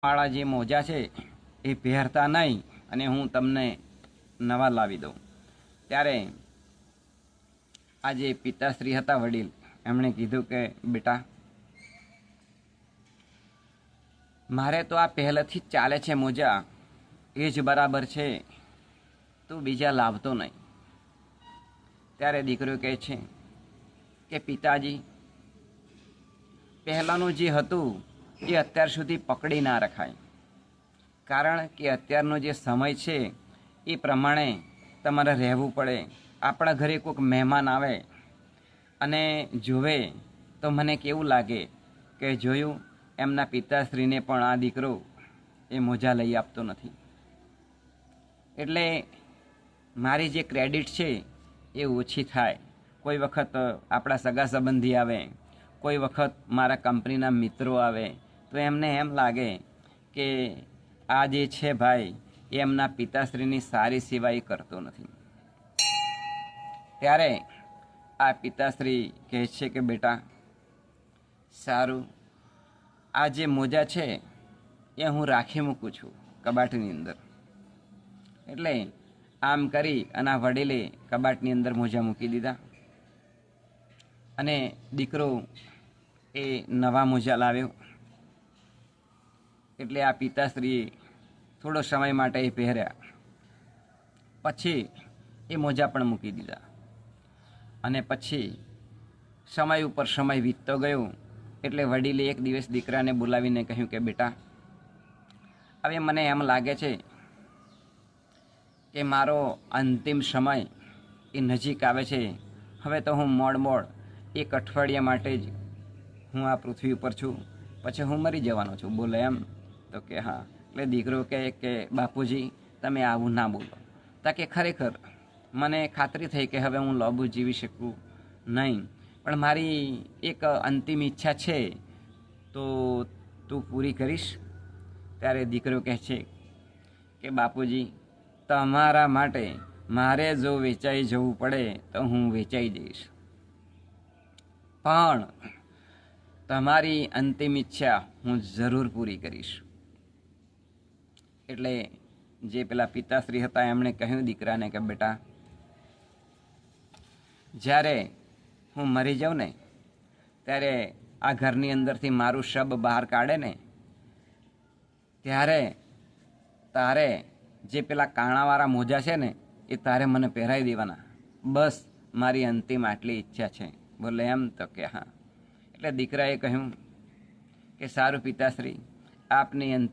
વાળા જે મોજા છે એ પહેરતા નહીં અને હું તમને નવા લાવી દઉં. ત્યારે આ જે પિતાશ્રી હતા વડીલ, એમણે કીધું કે બેટા, મારે તો આ પહેલેથી જ ચાલે છે મોજા, એ જ બરાબર છે, તું બીજા લાવતો નહીં. ત્યારે દીકરો કહે છે કે પિતાજી, પહેલાંનું જે હતું એ અત્યાર સુધી પકડી ના રખાય, કારણ કે અત્યારનો જે સમય છે એ પ્રમાણે તમારે રહેવું પડે. આપણા ઘરે કોઈક મહેમાન આવે અને જોવે તો મને કેવું લાગે કે જોયું, એમના પિતાશ્રીને પણ આ દીકરો એ મોજા લઈ આપતો નથી. એટલે મારી જે ક્રેડિટ છે એ ઓછી થાય. કોઈ વખત આપણા સગા સંબંધી આવે, કોઈ વખત મારા કંપનીના મિત્રો આવે, તો એમને એમ લાગે કે આ જે છે ભાઈ એ એમના પિતાશ્રીની સારી સેવા એ કરતો નથી. ત્યારે આ પિતાશ્રી કહે છે કે બેટા, સારું, આ જે મોજા છે એ હું રાખી મૂકું છું કબાટની અંદર. એટલે આમ કરી અને આ વડીલે કબાટની અંદર મોજા મૂકી દીધા અને દીકરો એ નવા મોજા લાવ્યો. એટલે આ પિતાશ્રીએ થોડો સમય માટે એ પહેર્યા, પછી એ મોજા પણ મૂકી દીધા. અને પછી સમય ઉપર સમય વીતતો ગયો. એટલે વડીલે એક દિવસ દીકરાને બોલાવીને કહ્યું કે બેટા, હવે મને એમ લાગે છે કે મારો અંતિમ સમય એ નજીક આવે છે. હવે તો હું મોડ એક અઠવાડિયા માટે જ હું આ પૃથ્વી ઉપર છું, પછી હું મરી જવાનો છું. બોલે એમ? તો કે હા. એટલે દીકરો કહે કે બાપુજી, તમે આવું ના બોલો. તા કે ખરેખર મને ખાતરી થઈ કે હવે હું લાંબુ જીવી શકું નહીં, પણ મારી એક અંતિમ ઈચ્છા છે, તો તું પૂરી કરીશ? ત્યારે દીકરો કહે છે કે બાપુજી, તમારા માટે મારે જો વેચાઈ જવું પડે તો હું વેચાઈ જઈશ, પણ તમારી અંતિમ ઈચ્છા હું જરૂર પૂરી કરીશ. એટલે જે પેલા પિતાશ્રી હતા એમણે કહ્યું દીકરાને કે બેટા, જ્યારે હું મરી જાઉં ને ત્યારે આ ઘરની અંદરથી મારું શબ બહાર કાઢે ને ત્યારે તારે જે પેલા કાણાવાળા મોજા છે ને એ તારે મને પહેરાવી દેવાના. બસ મારી અંતિમ આટલી ઈચ્છા છે. બોલે એમ? તો કે હા. એટલે દીકરાએ કહ્યું કે સારું પિતાશ્રી, આપની અંતિમ